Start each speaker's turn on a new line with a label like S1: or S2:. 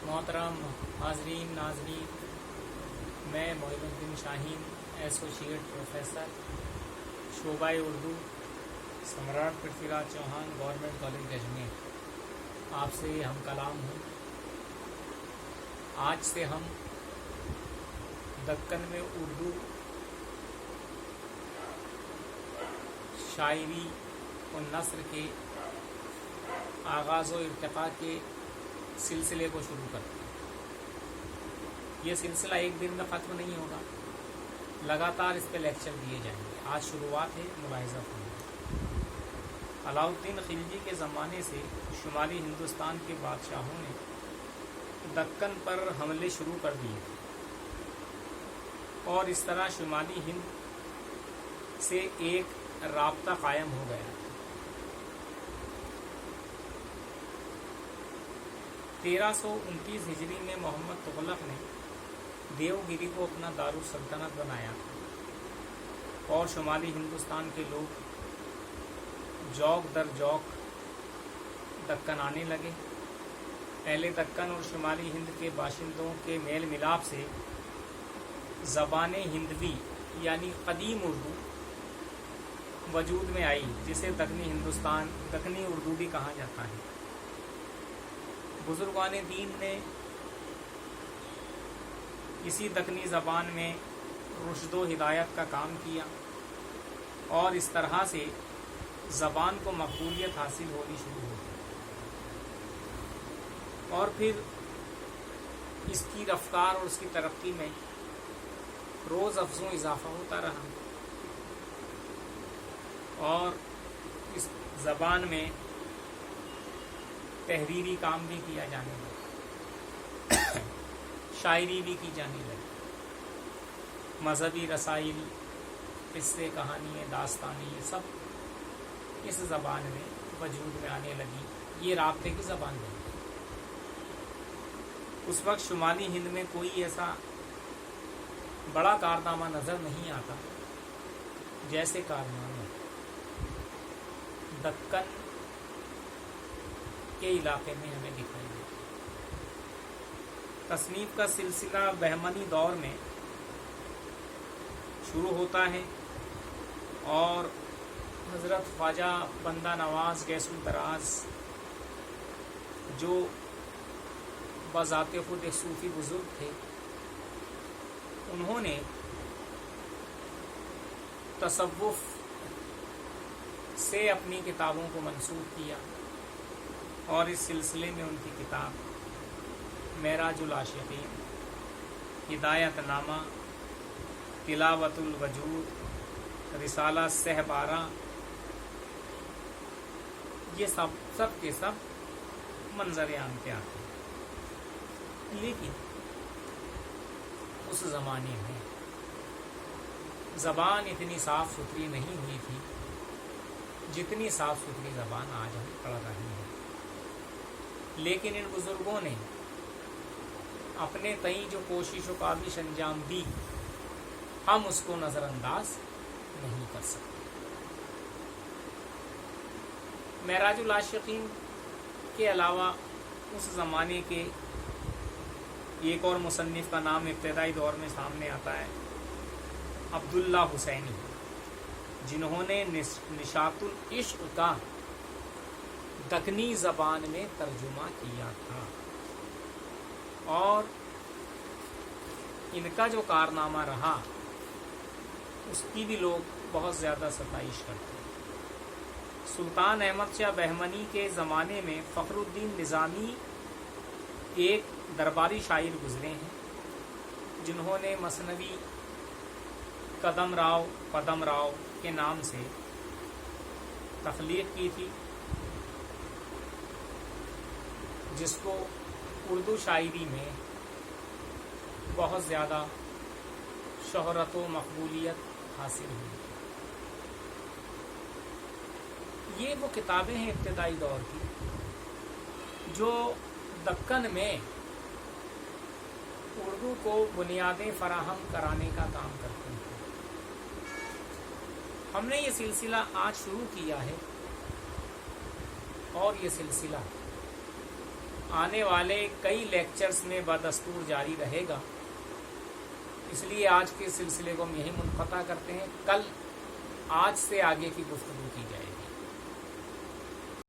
S1: محترم حاضرین ناظرین، میں معین الدین شاہین، ایسوسیٹ پروفیسر شعبہ اردو، سمراٹ پرتھوی راج چوہان گورنمنٹ کالج اجمیر، آپ سے ہم کلام ہوں۔ آج سے ہم دکن میں اردو شاعری و نثر کے آغاز و ارتقاء کے سلسلے کو شروع کرتے ہیں۔ یہ سلسلہ ایک دن میں ختم نہیں ہوگا، لگاتار اس پہ لیکچر دیے جائیں گے۔ آج شروعات ہے، ملاحظہ فرمائیں۔ علاؤ الدین خلجی کے زمانے سے شمالی ہندوستان کے بادشاہوں نے دکن پر حملے شروع کر دیے اور اس طرح شمالی ہند سے ایک رابطہ قائم ہو گیا۔ 1329 ہجری میں محمد تغلق نے دیوگری کو اپنا دارالسلطنت بنایا اور شمالی ہندوستان کے لوگ جوک در جوک دکن آنے لگے۔ اہل دکن اور شمالی ہند کے باشندوں کے میل ملاپ سے زبان ہندوی یعنی قدیم اردو وجود میں آئی، جسے دکنی اردو بھی کہا جاتا ہے۔ بزرگان دین نے اسی دکنی زبان میں رشد و ہدایت کا کام کیا اور اس طرح سے زبان کو مقبولیت حاصل ہونی شروع ہو گئی اور پھر اس کی رفتار اور اس کی ترقی میں روز افزوں اضافہ ہوتا رہا اور اس زبان میں تحریری کام بھی کیا جانے لگا، شاعری بھی کی جانے لگی، مذہبی رسائل، قصے، کہانی، داستانی، یہ سب اس زبان میں وجود میں آنے لگی۔ یہ رابطے کی زبان بنی۔ اس وقت شمالی ہند میں کوئی ایسا بڑا کارنامہ نظر نہیں آتا جیسے کارنامہ دکن کے علاقے میں ہمیں دکھائی دیتا۔ تصنیف کا سلسلہ بہمنی دور میں شروع ہوتا ہے اور حضرت خواجہ بندہ نواز گیس الدراز، جو بذات خود ایک صوفی بزرگ تھے، انہوں نے تصوف سے اپنی کتابوں کو منسوب کیا اور اس سلسلے میں ان کی کتاب معراج العاشقین، ہدایت نامہ، تلاوت الوجود، رسالہ سہبارہ، یہ سب کے سب منظر عام پہ آتے ہیں۔ لیکن اس زمانے میں زبان اتنی صاف ستھری نہیں ہوئی تھی جتنی صاف ستھری زبان آج ہم پڑھ رہے ہیں، لیکن ان بزرگوں نے اپنے تئیں جو کوشش و کاوش انجام دی، ہم اس کو نظر انداز نہیں کر سکتے۔ معراج العاشقین کے علاوہ اس زمانے کے ایک اور مصنف کا نام ابتدائی دور میں سامنے آتا ہے، عبداللہ حسینی، جنہوں نے نشاط العشق کا دکنی زبان میں ترجمہ کیا تھا اور ان کا جو کارنامہ رہا اس کی بھی لوگ بہت زیادہ ستائش کرتے ہیں۔ سلطان احمد شاہ بہمنی کے زمانے میں فخر الدین نظامی ایک درباری شاعر گزرے ہیں، جنہوں نے مثنوی قدم راؤ پدم راؤ کے نام سے تخلیق کی تھی، جس کو اردو شاعری میں بہت زیادہ شہرت و مقبولیت حاصل ہوئی۔ یہ وہ کتابیں ہیں ابتدائی دور کی جو دکن میں اردو کو بنیادیں فراہم کرانے کا کام کرتی ہیں۔ ہم نے یہ سلسلہ آج شروع کیا ہے اور یہ سلسلہ آنے والے کئی لیکچرز میں بدستور جاری رہے گا، اس لیے آج کے سلسلے کو ہم یہی منقطع کرتے ہیں. کل آج سے آگے کی گفتگو کی جائے گی.